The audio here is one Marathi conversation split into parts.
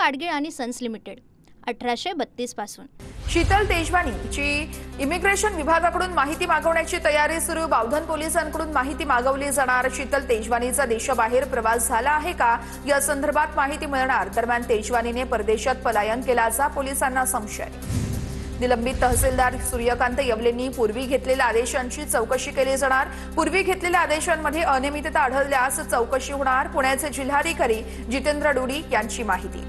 गाडगीळ आणि सन्स लिमिटेड 1832 पासून। शीतल तेजवानीची इमिग्रेशन विभागाकडून माहिती मागवण्याची तयारी सुरू। बावधन पोलिसांकडून माहिती मागवली जाणार। शीतल तेजवानीचा देशाबाहेर प्रवास झाला आहे का या संदर्भात माहिती मिळणार। दरम्यान तेजवानीने परदेशात पलायन केल्याचा पोलिसांना संशय। निलंबित तहसीलदार सूर्यकांत येवलेंनी पूर्वी घेतलेल्या आदेशांची चौकशी केली जाणार। पूर्वी घेतलेल्या आदेशांमध्ये अनियमितता आढळल्यास चौकशी होणार। पुण्याचे जिल्हाधिकारी जितेंद्र डुडी यांची माहिती।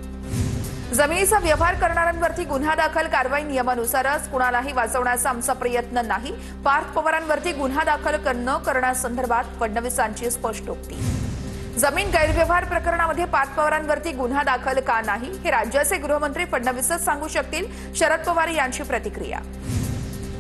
जमिनीचा व्यवहार करणाऱ्यांवरती गुन्हा दाखल, कारवाई नियमानुसारच, कुणालाही वाचवण्याचा आमचा प्रयत्न नाही। पार्थ पवारांवरती गुन्हा दाखल न करण्यासंदर्भात फडणवीसांची स्पष्टोक्ती। जमीन गैरव्यवहार प्रकरणामध्ये पार्थ पवारांवरती गुन्हा दाखल का नाही हे राज्याचे गृहमंत्री फडणवीसच सांगू शकतील, शरद पवार यांची प्रतिक्रिया।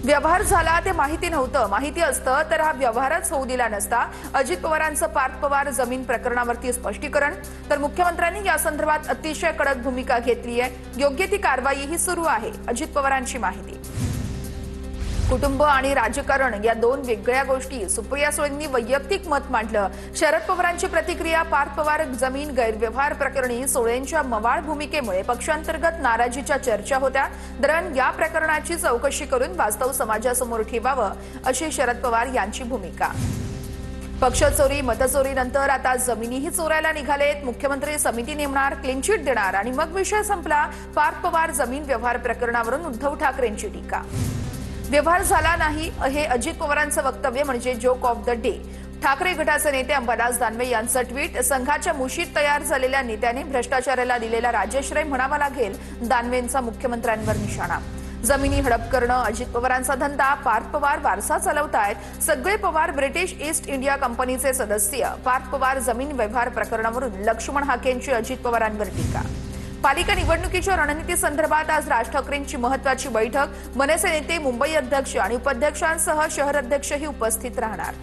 व्यवहार झाला ते माहिती नव्हतं, माहिती असतं तर हा व्यवहारच होऊ दिला नसता। अजित पवारांचं पार्थ पवार जमीन प्रकरणावरती स्पष्टीकरण। तर मुख्यमंत्र्यांनी या संदर्भात अतिशय कडक भूमिका घेतली आहे, योग्य ती कारवाईही सुरू आहे, अजित पवारांची माहिती। कुटुंब आणि राजकारण या दोन वेगळ्या गोष्टी, सुप्रिया सुळेंनी वैयक्तिक मत मांडलं। शरद पवारांची प्रतिक्रिया। पार्थ पवार जमीन गैरव्यवहार प्रकरणी सुळेंच्या मवाळ भूमिकेमुळे पक्षांतर्गत नाराजीच्या चर्चा होत्या। दरम्यान या प्रकरणाची चौकशी करून वास्तव समाजासमोर ठेवावं अशी शरद पवार यांची भूमिका। पक्ष चोरी मतचोरीनंतर आता जमिनीही चोरायला निघालेत। मुख्यमंत्री समिती नेमणार, क्लीन चिट देणार आणि मग विषय संपला। पार्थ पवार जमीन व्यवहार प्रकरणावरून उद्धव ठाकरेंची टीका। व्यवहार झाला नाही हे अजित पवारांचं वक्तव्य म्हणजे joke of the day. Thackeray गटाचे नेते अंबादास दानवे यांचं ट्विट। संघाच्या मुशीत तयार झालेल्या नेत्याने भ्रष्टाचाराला दिलेला राजश्रय म्हणावा लागेल। दानवेंचा मुख्यमंत्र्यांवर निशाणा। जमिनी हडप करणं अजित पवारांचा धंदा, पार्थ पवार वारसा चालवतायत। सगळे पवार ब्रिटिश ईस्ट इंडिया कंपनीचे सदस्य। पार्थ पवार जमीन व्यवहार प्रकरणावरून लक्ष्मण हाकेंची अजित पवारांवर टीका। पालिका निवडणुकीच्या रणनीती संदर्भात आज राज ठाकरेंची महत्त्वाची बैठक। मनसे नेते, मुंबई अध्यक्ष आणि उपाध्यक्षांसह शहर अध्यक्षही उपस्थित राहणार।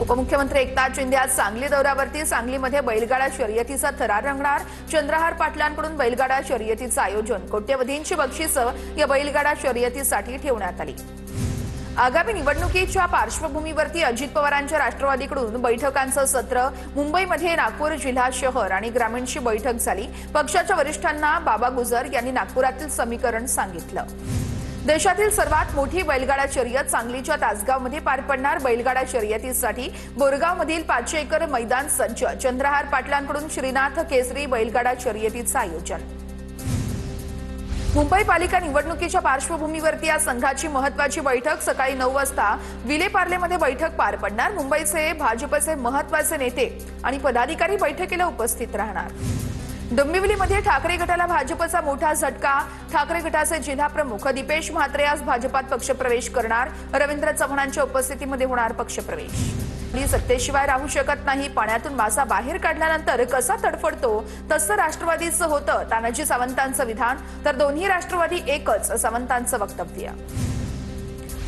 उपमुख्यमंत्री एकनाथ शिंदे आज सांगली दौऱ्यावरती। सांगलीमध्ये बैलगाडा शर्यतीचा थरार रंगणार। चंद्रहार पाटलांकडून बैलगाडा शर्यतीचं आयोजन। कोट्यवधींची बक्षिसं या बैलगाडा शर्यतीसाठी ठेवण्यात आली। आगामी निवडणुकीच्या पार्श्वभूमीवरती अजित पवारांच्या राष्ट्रवादीकडून बैठकांचं सत्र। मुंबईमध्ये नागपूर जिल्हा, शहर आणि ग्रामीणची बैठक झाली। पक्षाच्या वरिष्ठांना बाबा गुजर यांनी नागपुरातील समीकरण सांगितलं। देशातील सर्वात मोठी बैलगाडा शर्यत सांगलीच्या तासगावमध्ये पार पडणार। बैलगाडा शर्यतीसाठी बोरगावमधील 500 एकर मैदान सज्ज। चंद्रहार पाटलांकडून श्रीनाथ केसरी बैलगाडा शर्यतीचं आयोजन। मुंबई पालिका निवडणुकीच्या पार्श्वभूमीवरती आज संघाची महत्त्वाची बैठक। सकाळी 9 वाजता विलेपार्लेमध्ये बैठक पार पडणार। मुंबईचे भाजपचे महत्त्वाचे नेते आणि पदाधिकारी बैठकीला उपस्थित राहणार। डोंबिवलीमध्ये ठाकरे गटाला भाजपचा मोठा झटका। ठाकरे गटाचे जिल्हाप्रमुख दीपेश म्हात्रे आज भाजपात पक्षप्रवेश करणार। रवींद्र चव्हाणांच्या उपस्थितीमध्ये होणार पक्षप्रवेश। सत्तेशिवाय राहू शकत नाही, पाण्यातून मासा बाहेर काढल्यानंतर कसा तडफडतो तसं राष्ट्रवादीचं होतं, तानाजी सावंतांचं विधान। तर दोन्ही राष्ट्रवादी एकच, सावंतांचं वक्तव्य।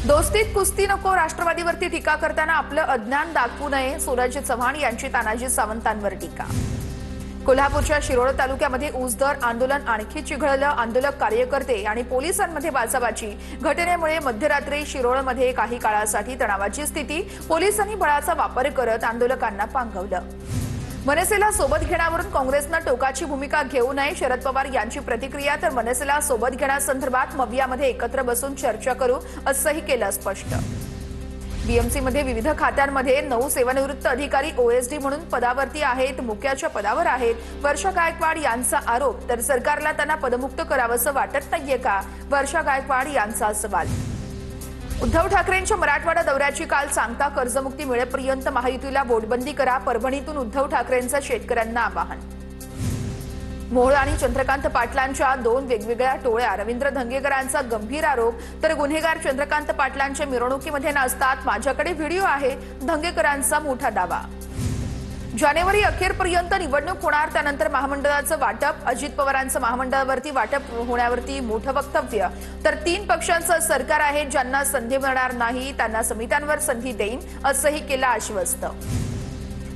दोस्तीत कुस्ती नको, राष्ट्रवादीवरती टीका करताना आपलं अज्ञान दाखवू नये, सूरज चव्हाण यांची तानाजी सावंतांवर टीका। कोल्हापूरच्या शिरोळ तालुक्यामध्ये ऊसदर आंदोलन आणखी चिघळलं। आंदोलक कार्यकर्ते आणि पोलिसांमध्ये बाचाबाची। घटनेमुळे मध्यरात्री शिरोळमध्ये काही काळासाठी तणावाची स्थिती। पोलिसांनी बळाचा वापर करत आंदोलकांना पांगवलं। मनसेला सोबत घेण्यावरून काँग्रेसनं टोकाची भूमिका घेऊ नये, शरद पवार यांची प्रतिक्रिया। तर मनसेला सोबत घेण्यासंदर्भात मवियामध्ये एकत्र बसून चर्चा करू असंही केलं स्पष्ट। बीएमसीमध्ये विविध खात्यांमध्ये 9 सेवानिवृत्त अधिकारी ओएसडी म्हणून पदावरती आहेत, मुख्याच्या पदावर आहेत। वर्षा गायकवाड यांचा आरोप। तर सरकारला त्यांना पदमुक्त करावंसं वाटत नाहीये का, वर्षा गायकवाड यांचा सवाल। उद्धव ठाकरेंच्या मराठवाडा दौऱ्याची काल सांगता कर्जमुक्ती मिळेपर्यंत महायुतीला वोटबंदी करा। परभणीतून उद्धव ठाकरेंचं शेतकऱ्यांना आवाहन। मोहोळ आणि चंद्रकांत पाटलांच्या 2 वेगवेगळ्या टोळ्या, रवींद्र धंगेकरांचा गंभीर आरोप। तर गुन्हेगार चंद्रकांत पाटलांच्या मिरवणुकीमध्ये नसतात, माझ्याकडे व्हिडिओ आहे, धंगेकरांचा मोठा दावा। जानेवारी अखेरपर्यंत निवडणूक होणार, त्यानंतर महामंडळाचं वाटप। अजित पवारांचं महामंडळावरती वाटप होण्यावरती मोठं वक्तव्य। तर 3 पक्षांचं सरकार आहे, ज्यांना संधी मिळणार नाही त्यांना समित्यांवर संधी देईन असंही केलं आश्वस्त।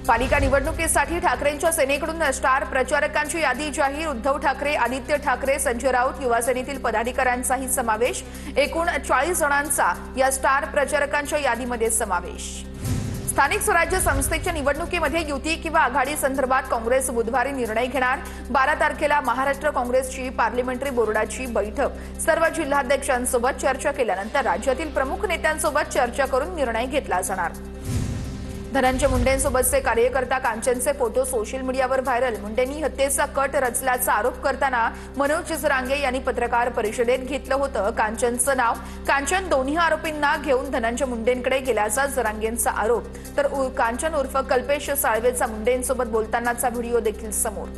पालिका निवडणुकीसाठी ठाकरेंच्या सेनेकडून स्टार प्रचारकांची यादी जाहीर। उद्धव ठाकरे, आदित्य ठाकरे, संजय राऊत, युवा सेनेतील पदाधिकाऱ्यांचाही समावेश। एकूण 40 जणांचा या स्टार प्रचारकांच्या यादीमध्ये समावेश। स्थानिक स्वराज्य संस्थेच्या निवडणुकीमध्ये युती किंवा आघाडी संदर्भात काँग्रेस बुधवारी निर्णय घेणार। 12 तारखेला महाराष्ट्र काँग्रेसची पार्लिमेंटरी बोर्डाची बैठक सर्व जिल्हाध्यक्षांसोबत चर्चा केल्यानंतर राज्यातील प्रमुख नेत्यांसोबत चर्चा करून निर्णय घेतला जाणार। धनंजय मुंडेंसोबतचे कार्यकर्ता कांचनचे फोटो सोशल मीडियावर व्हायरल। मुंडेंनी हत्येचा कट रचल्याचा आरोप करताना मनोज जरांगे यांनी पत्रकार परिषदेत घेतलं होतं कांचनचं नाव। कांचन दोन्ही आरोपींना घेऊन धनंजय मुंडेंकडे गेल्याचा जरांगेंचा आरोप, तर कांचन उर्फ कल्पेश साळवेचा मुंडेंसोबत बोलतानाचा व्हिडिओ देखील समोर।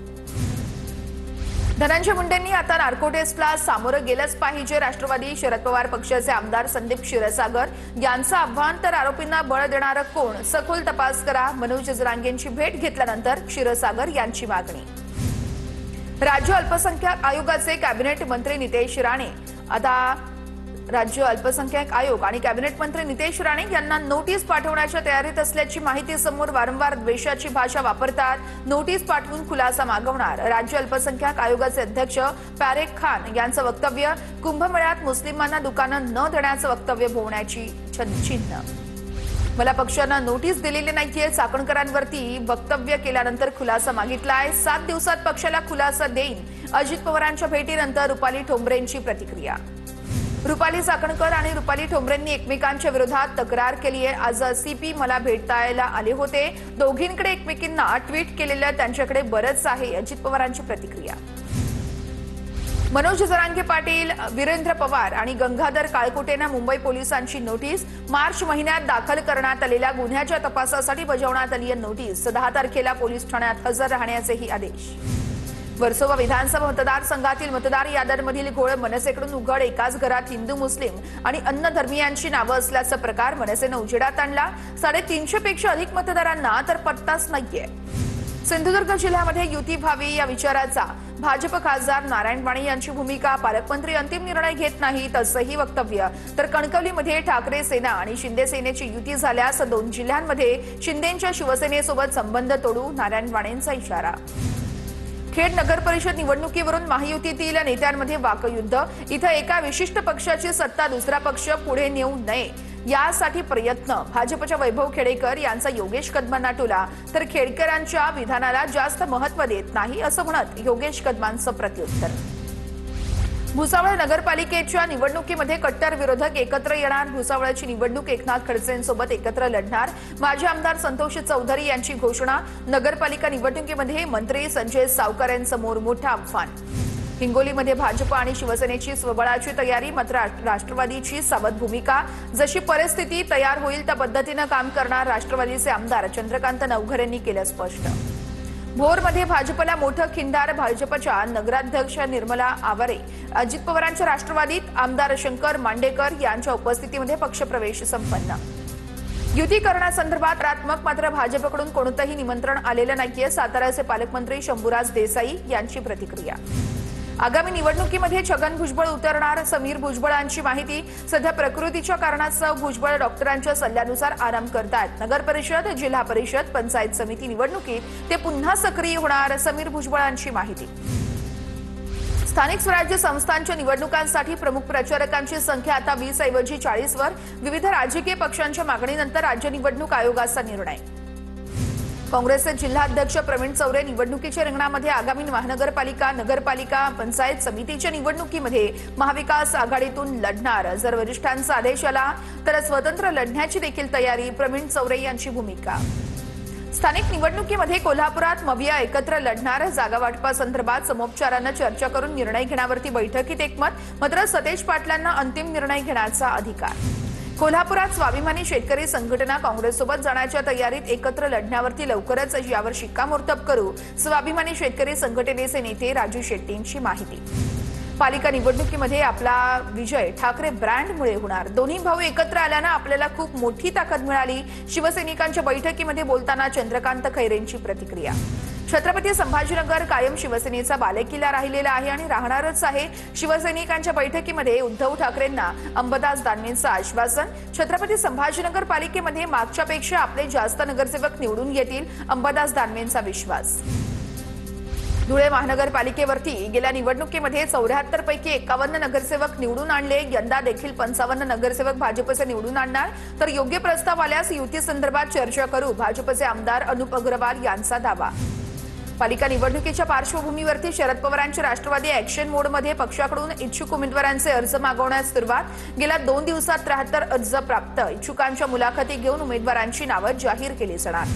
धनंजय मुंडेंनी आता नार्को टेस्टला सामोरं गेलंच पाहिजे। राष्ट्रवादी शरद पवार पक्षाचे आमदार संदीप क्षीरसागर यांचं आव्हान, तर आरोपींना बळ देणारं कोण, सखोल तपास करा। मनोज जरांगेंची भेट घेतल्यानंतर क्षीरसागर यांची मागणी। राज्य अल्पसंख्याक आयोगाचे कॅबिनेट मंत्री नितेश राणे आता राज्य अल्पसंख्याक आयोग आणि कॅबिनेट मंत्री नितेश राणे यांना नोटीस पाठवण्याच्या तयारीत असल्याची माहिती समोर। वारंवार द्वेषाची भाषा वापरतात, नोटीस पाठवून खुलासा मागवणार। राज्य अल्पसंख्याक आयोगाचे अध्यक्ष फारेक खान यांचं वक्तव्य, कुंभमेळ्यात मुस्लिमांना दुकानं न देण्याचं वक्तव्य भोवण्याची चिन्ह। मला पक्षानं नोटीस दिलेली नाहीये, चाकणकरांवरती वक्तव्य केल्यानंतर खुलासा मागितलाय। 7 दिवसात पक्षाला खुलासा देईन। अजित पवारांच्या भेटीनंतर रुपाली ठोंबरेंची प्रतिक्रिया। रुपाली चाकणकर आणि रुपाली ठोंबरेंनी एकमेकांच्या विरोधात तक्रार केली आहे। आज सीपी मला भेटायला आले होते, दोघींकडे एकमेकींना ट्विट केलेलं त्यांच्याकडे बरंच आहे। अजित पवारांची प्रतिक्रिया। मनोज जरांगे पाटील, वीरेंद्र पवार आणि गंगाधर काळकुटेंना मुंबई पोलिसांची नोटीस। मार्च महिन्यात दाखल करण्यात आलेल्या गुन्ह्याच्या तपासासाठी बजावण्यात आली आहे नोटीस। 10 तारखेला पोलीस ठाण्यात हजर राहण्याचेही आदेश। वर्सोवा विधानसभा मतदारसंघातील मतदार याद्यांमधील घोळ, मनसेकडून उघड। एकाच घरात हिंदू, मुस्लिम आणि अन्य धर्मीयांची नावं असल्याचा प्रकार मनसेनं उजेडात आणला। 350 पेक्षा अधिक मतदारांना तर पत्ताच नाहीये। सिंधुदुर्ग जिल्ह्यामध्ये युती व्हावी या विचाराचा भाजप खासदार नारायण राणे यांची भूमिका। पालकमंत्री अंतिम निर्णय घेत नाहीत असंही वक्तव्य। तर कणकवलीमध्ये ठाकरे सेना आणि शिंदे सेनेची युती झाल्यास 2 जिल्ह्यांमध्ये शिंदेंच्या शिवसेनेसोबत संबंध तोडू, नारायण राणेंचा इशारा। खेड नगर परिषद निवडणुकीवरून महायुतीतील नेत्यांमध्ये वाकयुद्ध। इथं एका विशिष्ट पक्षाची सत्ता दुसरा पक्ष पुढे नेऊ नये यासाठी प्रयत्न। भाजपच्या वैभव खेडेकर यांचा योगेश कदमांना टोला, तर खेडकरांच्या विधानाला जास्त महत्त्व देत नाही असं म्हणत योगेश कदमांचं प्रत्युत्तर। भुसावळ नगरपालिकेच्या निवडणुकीमध्ये कट्टर विरोधक एकत्र येणार। भुसावळची निवडणूक एकनाथ खडसेंसोबत एकत्र लढणार। माजी आमदार संतोष चौधरी यांची घोषणा। नगरपालिका निवडणुकीमध्ये मंत्री संजय सावकारांसमोर मोठं आव्हान। हिंगोलीमध्ये भाजप आणि शिवसेनेची स्वबळाची तयारी, मात्र राष्ट्रवादीची सावध भूमिका। जशी परिस्थिती तयार होईल त्या पद्धतीनं काम करणार राष्ट्रवादीचे आमदार चंद्रकांत नवघर यांनी केलं स्पष्ट। भोरमध्ये भाजपला मोठं खिंडार, भाजपच्या नगराध्यक्ष निर्मला आवारे, अजित पवारांच्या राष्ट्रवादीत आमदार शंकर मांडेकर यांच्या उपस्थितीमध्ये पक्षप्रवेश संपन्न। युती करण्यासंदर्भात रात्मक, मात्र भाजपकडून कोणतंही निमंत्रण आलेलं नाहीये। साताराचे पालकमंत्री शंभूराज देसाई यांची प्रतिक्रिया। आगामी निवडणुकीमध्ये छगन भुजबळ उतरणार, समीर भुजबळांची माहिती। सध्या प्रकृतीच्या कारणास्तव भुजबळ डॉक्टरांच्या सल्ल्यानुसार आराम करतायत। नगर परिषद, जिल्हा परिषद, पंचायत समिती निवडणुकीत ते पुन्हा सक्रिय होणार, समीर भुजबळांची माहिती। स्थानिक स्वराज्य संस्थांच्या निवडणुकांसाठी प्रमुख प्रचारकांची संख्या आता 20 ऐवजी 40 वर। विविध राजकीय पक्षांच्या मागणीनंतर राज्य निवडणूक आयोगाचा निर्णय। काँग्रेसचे जिल्हाध्यक्ष प्रवीण चौरे निवडणुकीच्या रिंगणामध्ये। आगामी महानगरपालिका, नगरपालिका, पंचायत समितीच्या निवडणुकीमध्ये महाविकास आघाडीतून लढणार। जर वरिष्ठांचा आदेश आला तर स्वतंत्र लढण्याची देखील तयारी, प्रवीण चौरे यांची भूमिका। स्थानिक निवडणुकीमध्ये कोल्हापुरात मविया एकत्र लढणार। जागा वाटपासंदर्भात समोपचारानं चर्चा करून निर्णय घेण्यावरती बैठकीत एकमत, मात्र सतेज पाटलांना अंतिम निर्णय घेण्याचा अधिकार। कोल्हापुरात स्वाभिमानी शेतकरी संघटना काँग्रेससोबत जाण्याच्या तयारीत, एकत्र लढण्यावरती लवकरच यावर शिक्कामोर्तब करू, स्वाभिमानी शेतकरी संघटनेचे नेते राजू शेट्टींची माहिती। पालिका निवडणुकीमध्ये आपला विजय ठाकरे ब्रँडमुळे होणार। दोन्ही भाऊ एकत्र आल्यानं आपल्याला खूप मोठी ताकद मिळाली। शिवसैनिकांच्या बैठकीमध्ये बोलताना चंद्रकांत खैरेंची प्रतिक्रिया। छत्रपती संभाजीनगर कायम शिवसेनेचा बालेकिल्ला राहिलेला आहे आणि राहणारच आहे। शिवसैनिकांच्या बैठकीमध्ये उद्धव ठाकरेंना अंबादास दानवेंचं आश्वासन। छत्रपती संभाजीनगर पालिकेमध्ये मागच्यापेक्षा आपले जास्त नगरसेवक निवडून येतील, अंबादास दानवेंचा विश्वास। धुळे महानगरपालिकेवरती गेल्या निवडणुकीमध्ये 74 पैकी 51 नगरसेवक निवडून आणले. यंदा देखील 55 नगरसेवक भाजपचे निवडून आणणार. तर योग्य प्रस्ताव आल्यास युती संदर्भात चर्चा करू, भाजपचे आमदार अनुप अग्रवाल यांचा दावा. पालिका निवडणुकीच्या पार्श्वभूमीवरती शरद पवारांची राष्ट्रवादी ॲक्शन मोडमध्ये पक्षाकडून इच्छुक उमेदवारांचे अर्ज मागवण्यास सुरुवात. गेल्या 2 दिवसात 73 अर्ज प्राप्त. इच्छुकांच्या मुलाखती घेऊन उमेदवारांची नावं जाहीर केली जाणार.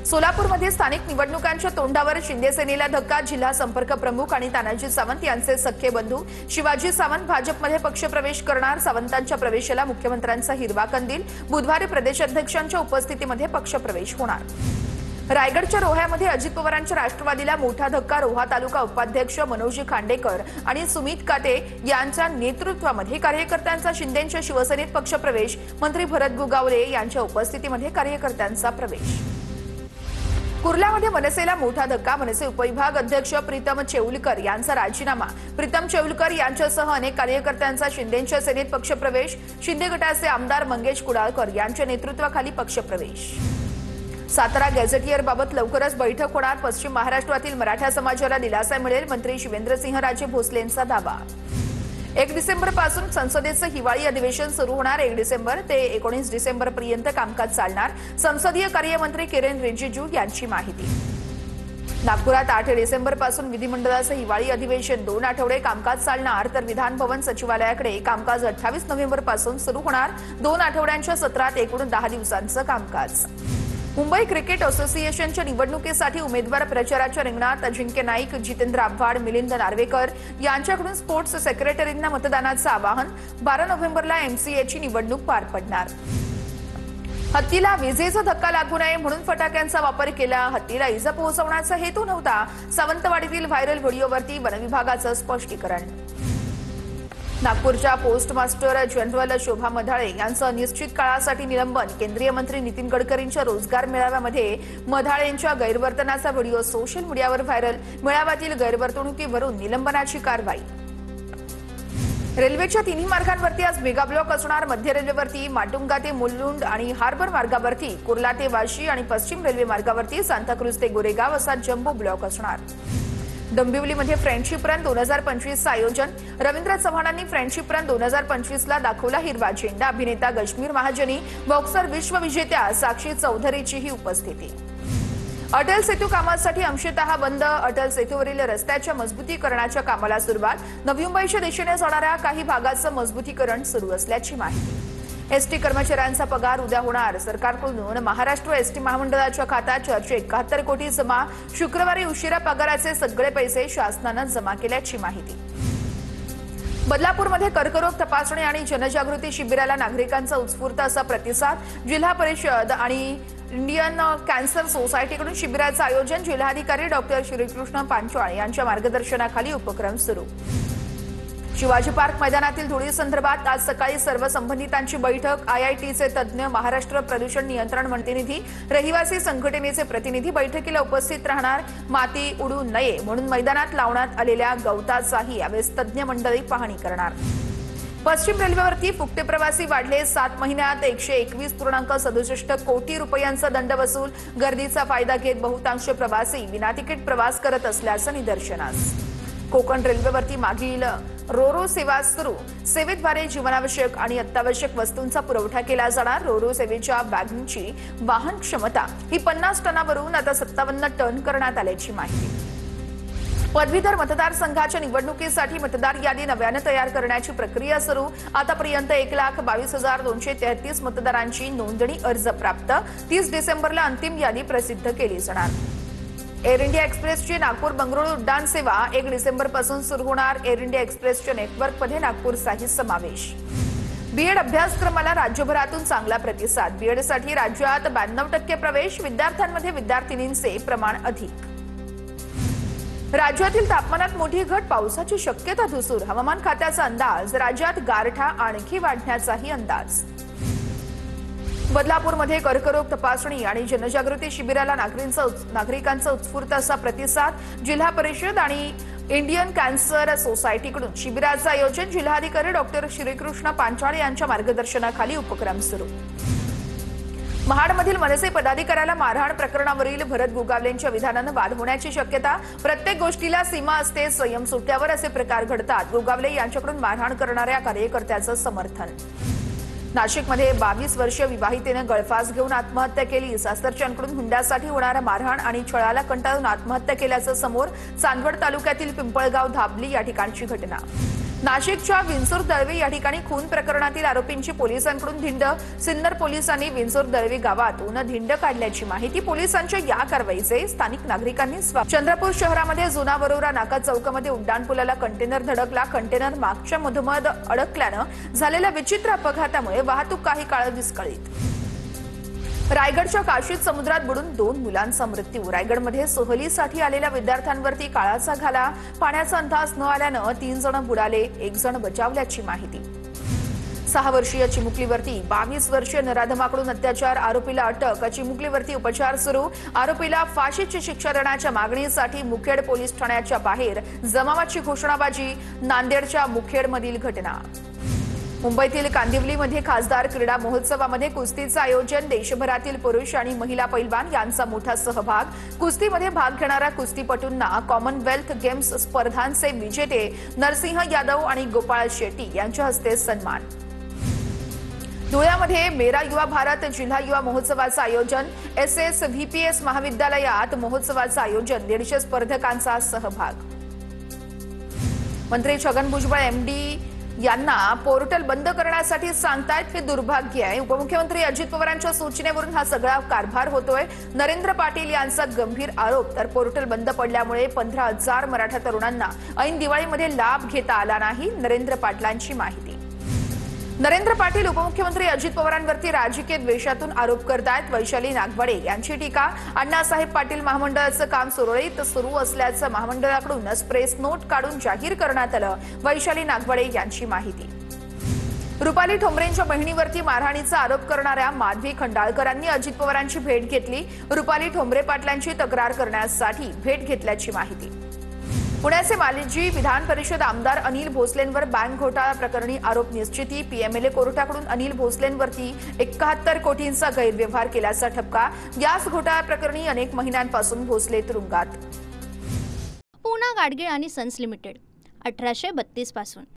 सोलापूरमध्ये स्थानिक निवडणुकांच्या तोंडावर शिंदे सेनेला धक्का. जिल्हा संपर्क प्रमुख आणि तानाजी सावंत यांचे सख्खे बंधू शिवाजी सावंत भाजपमध्ये पक्षप्रवेश करणार. सावंतांच्या प्रवेशाला मुख्यमंत्र्यांचा हिरवा कंदील. बुधवारी प्रदेशाध्यक्षांच्या उपस्थितीमध्ये पक्षप्रवेश होणार. रायगडच्या रोह्यामध्ये अजित पवारांच्या राष्ट्रवादीला मोठा धक्का. रोहा तालुका उपाध्यक्ष मनोजी खांडेकर आणि सुमित काते यांच्या नेतृत्वामध्ये कार्यकर्त्यांचा शिंदेंच्या शिवसेनेत पक्षप्रवेश. मंत्री भरत गोगावले यांच्या उपस्थितीमध्ये कार्यकर्त्यांचा प्रवेश. कुर्ल्यामध्ये मनसेला मोठा धक्का. मनसे उपविभाग अध्यक्ष प्रीतम चेऊलकर यांचा राजीनामा. प्रीतम चेऊलकर यांच्यासह अनेक कार्यकर्त्यांचा शिंदेंच्या सेनेत पक्षप्रवेश. शिंदे गटाचे आमदार मंगेश कुडाळकर यांच्या नेतृत्वाखाली पक्षप्रवेश. सातारा गॅझेटियरबाबत लवकरच बैठक होणार. पश्चिम महाराष्ट्रातील मराठा समाजाला दिलासा मिळेल. मंत्री शिवेंद्रसिंहराजे भोसलेंचा दावा. 1 डिसेंबरपासून संसदेचं हिवाळी अधिवेशन सुरू होणार. 1 डिसेंबर ते 19 डिसेंबरपर्यंत कामकाज चालणार. संसदीय कार्यमंत्री किरेन रिजिजू यांची माहिती. नागपुरात 8 डिसेंबरपासून विधिमंडळाचं हिवाळी अधिवेशन 2 आठवडे कामकाज चालणार. तर विधान भवन सचिवालयाकडे कामकाज 28 नोव्हेंबरपासून सुरू होणार. 2 आठवड्यांच्या सत्रात एकूण 10 दिवसांचं कामकाज. मुंबई क्रिकेट असोसिएशनच्या निवडणुकीसाठी उमेदवार प्रचाराच्या रिंगणात. अजिंक्य नाईक, जितेंद्र आव्हाड, मिलिंद नार्वेकर यांच्याकडून स्पोर्ट्स सेक्रेटरींना मतदानाचं आवाहन. 12 नोव्हेंबरला एमसीएची निवडणूक पार पडणार. हत्तीला विजेचा धक्का लागू नये म्हणून फटाक्यांचा वापर केला. हत्तीला इजा पोहोचवण्याचा हेतू नव्हता. सावंतवाडीतील व्हायरल व्हिडिओवरती वनविभागाचं स्पष्टीकरण. नागपूरच्या पोस्टमास्टर जनरल शोभा मधाळे यांचं अनिश्चित काळासाठी निलंबन. केंद्रीय मंत्री नितीन गडकरींच्या रोजगार मेळाव्यामध्ये मधाळेंच्या गैरवर्तनाचा व्हिडिओ सोशल मीडियावर व्हायरल. मेळाव्यातील गैरवर्तणुकीवरून निलंबनाची कारवाई. रेल्वेच्या 3ही मार्गांवरती आज मेगा ब्लॉक असणार. मध्य रेल्वेवरती माटुंगा ते मुलुंड आणि हार्बर मार्गावरती कुर्ला ते वाशी आणि पश्चिम रेल्वे मार्गावरती सांताक्रुज ते गोरेगाव असा जम्बो ब्लॉक असणार. डोंबिवलीमध्ये फ्रेंडशिप रन 2025चं आयोजन. रवींद्र चव्हाणांनी फ्रेंडशिप रन 2025ला दाखवला हिरवा झेंडा. अभिनेता गश्मीर महाजनी, बॉक्सर विश्वविजेत्या साक्षी चौधरीचीही उपस्थिती. अटल सेतू कामासाठी अंशतः बंद. अटल सेतूवरील रस्त्याच्या मजबूतीकरणाच्या कामाला सुरुवात. नवी मुंबईच्या दिशेने जाणाऱ्या काही भागाचं मजबूतीकरण सुरू असल्याची माहिती. एसटी कर्मचाऱ्यांचा पगार उद्या होणार. सरकारकडून महाराष्ट्र एसटी महामंडळाच्या खात्यात 471 कोटी जमा. शुक्रवारी उशिरा पगाराचे सगळे पैसे शासनानं जमा केल्याची माहिती. बदलापूरमध्ये कर्करोग तपासणी आणि जनजागृती शिबिराला नागरिकांचा उत्स्फूर्त असा प्रतिसाद. जिल्हा परिषद आणि इंडियन कॅन्सर सोसायटीकडून शिबिराचं आयोजन. जिल्हाधिकारी डॉक्टर श्रीकृष्ण पांचाळ यांच्या मार्गदर्शनाखाली उपक्रम सुरू. शिवाजी पार्क मैदानातील धुळी संदर्भात आज सकाळी सर्व संबंधितांची बैठक. आयआयटीचे तज्ज्ञ, महाराष्ट्र प्रदूषण नियंत्रण प्रतिनिधी, रहिवासी संघटनेचे प्रतिनिधी बैठकीला उपस्थित राहणार. माती उडू नये म्हणून मैदानात लावण्यात आलेल्या गवताचाही यावेळेस तज्ज्ञ मंडळी पाहणी करणार. पश्चिम रेल्वेवरती फुकटे प्रवासी वाढले. 7 महिन्यात 121.67 कोटी रुपयांचा दंड वसूल. गर्दीचा फायदा घेत बहुतांश प्रवासी विनातिकीट प्रवास करत असल्याचं निदर्शनास. कोकण रेल्वेवरती मागील रोरो सेवा सुरू. सेवेद्वारे जीवनावश्यक आणि अत्यावश्यक वस्तूंचा पुरवठा केला जाणार. रोरो सेवेच्या बॅगची वाहन क्षमता ही 50 टनावरून आता 57 टन करण्यात आल्याची माहिती. पदवीधर मतदारसंघाच्या निवडणुकीसाठी मतदार यादी नव्यानं तयार करण्याची प्रक्रिया सुरू. आतापर्यंत 1,22,233 मतदारांची नोंदणी अर्ज प्राप्त. 30 डिसेंबरला अंतिम यादी प्रसिद्ध केली जाणार. एअर इंडिया एक्सप्रेसची नागपूर बंगळुरू उड्डाण सेवा 1 डिसेंबरपासून सुरू होणार. एअर इंडिया एक्सप्रेसच्या नेटवर्कमध्ये नागपूरचाही समावेश. बीएड अभ्यासक्रमाला राज्यभरातून चांगला प्रतिसाद. बीएडसाठी राज्यात 92% प्रवेश. विद्यार्थ्यांमध्ये विद्यार्थिनींचे प्रमाण अधिक. राज्यातील तापमानात मोठी घट. पावसाची शक्यता धुसूर. हवामान खात्याचा अंदाज. राज्यात गारठा आणखी वाढण्याचाही अंदाज. बदलापूरमध्ये कर्करोग तपासणी आणि जनजागृती शिबिराला नागरिकांचा उत्स्फूर्त असा प्रतिसाद. जिल्हा परिषद आणि इंडियन कॅन्सर सोसायटीकडून शिबिराचं आयोजन. जिल्हाधिकारी डॉक्टर श्रीकृष्ण पांचाळ यांच्या मार्गदर्शनाखाली उपक्रम सुरू. महाडमधील मनसे पदाधिकाऱ्याला मारहाण प्रकरणावरील भरत गोगावलेंच्या विधानानं वाद होण्याची शक्यता. प्रत्येक गोष्टीला सीमा असते, संयम सुटल्यावर असे प्रकार घडतात. गोगावले यांच्याकडून मारहाण करणाऱ्या कार्यकर्त्याचं समर्थन. नाशिकमध्ये 22 वर्षीय विवाहितेनं गळफास घेऊन आत्महत्या केली. सासरच्यांकडून हुंड्यासाठी होणाऱ्या मारहाण आणि छळाला कंटाळून आत्महत्या केल्याचं समोर. चांदवड तालुक्यातील पिंपळगाव धाबली या ठिकाणची घटना. नाशिकच्या विंचूर दळवी या ठिकाणी खून प्रकरणातील आरोपींची पोलिसांकडून धिंड. सिन्नर पोलिसांनी विंचूर दळवी गावातून धिंड काढल्याची माहिती. पोलिसांच्या या कारवाईचे स्थानिक नागरिकांनी स्वागत. चंद्रपूर शहरामध्ये जुना वरोरा नाका चौकामध्ये उड्डाणपुलाला कंटेनर धडकला. कंटेनर मागच्या मधोमध अडकल्यानं झालेल्या विचित्र अपघातामुळे वाहतूक काही काळ विस्कळीत. रायगडच्या काशीद समुद्रात बुडून 2 मुलांचा मृत्यू. रायगडमध्ये सहलीसाठी आलेल्या विद्यार्थ्यांवरती काळाचा घाला. पाण्याचा अंदाज न आल्यानं 3 जण बुडाले, 1 जण बचावल्याची माहिती. 6 वर्षीय चिमुकलीवरती 22 वर्षीय नराधमाकडून अत्याचार. आरोपीला अटक. चिमुकलीवरती उपचार सुरू. आरोपीला फाशीची शिक्षा देण्याच्या मागणीसाठी मुखेड पोलीस ठाण्याच्या बाहेर जमावाची घोषणाबाजी. नांदेडच्या मुखेडमधील घटना. मुंबईतील कांदिवलीमध्ये खासदार क्रीडा महोत्सवामध्ये कुस्तीचं आयोजन. देशभरातील पुरुष आणि महिला पैलवान यांचा मोठा सहभाग. कुस्तीमध्ये भाग घेणाऱ्या कुस्तीपटूंना कॉमनवेल्थ गेम्स स्पर्धांचे विजेते नरसिंह यादव आणि गोपाळ शेट्टी यांच्या हस्ते सन्मान. धुळ्यामध्ये मेरा युवा भारत जिल्हा युवा महोत्सवाचं आयोजन. SSVPS महाविद्यालयात महोत्सवाचं आयोजन. 150 स्पर्धकांचा सहभाग. मंत्री छगन भुजबळ MD यांना पोर्टल बंद करण्यासाठी सांगतायत. हे दुर्भाग्य आहे. उपमुख्यमंत्री अजित पवारांच्या सूचनेवरून हा सगळा कारभार होतोय. नरेंद्र पाटील यांचा गंभीर आरोप. तर पोर्टल बंद पडल्यामुळे 15,000 मराठा तरुणांना ऐन दिवाळीमध्ये लाभ घेता आला नाही. नरेंद्र पाटलांची माहिती. नरेंद्र पाटील उपमुख्यमंत्री अजित पवारांवरती राजकीय द्वेषातून आरोप करतायत. वैशाली नागवडे यांची टीका. अण्णासाहेब पाटील महामंडळाचं काम सुरळीत सुरू असल्याचं महामंडळाकडूनच प्रेस नोट काढून जाहीर करण्यात आलं. वैशाली नागवडे यांची माहिती. रुपाली ठोंबरेंच्या बहिणीवरती मारहाणीचा आरोप करणाऱ्या माधवी खंडाळकरांनी अजित पवारांची भेट घेतली. रुपाली ठोंबरे पाटलांची तक्रार करण्यासाठी भेट घेतल्याची माहिती. पुण्याचे माजी विधान परिषद आमदार अनिल भोसलेंवर बँक घोटाळा प्रकरणी आरोप निश्चिती. PMLA कोर्टाकडून अनिल भोसलेंवरती 71 कोटींचा गैरव्यवहार केल्याचा ठपका. याच घोटाळा प्रकरणी अनेक महिन्यांपासून भोसले तुरुंगात. पूना गाडगीळ आणि सन्स लिमिटेड 1832 पासून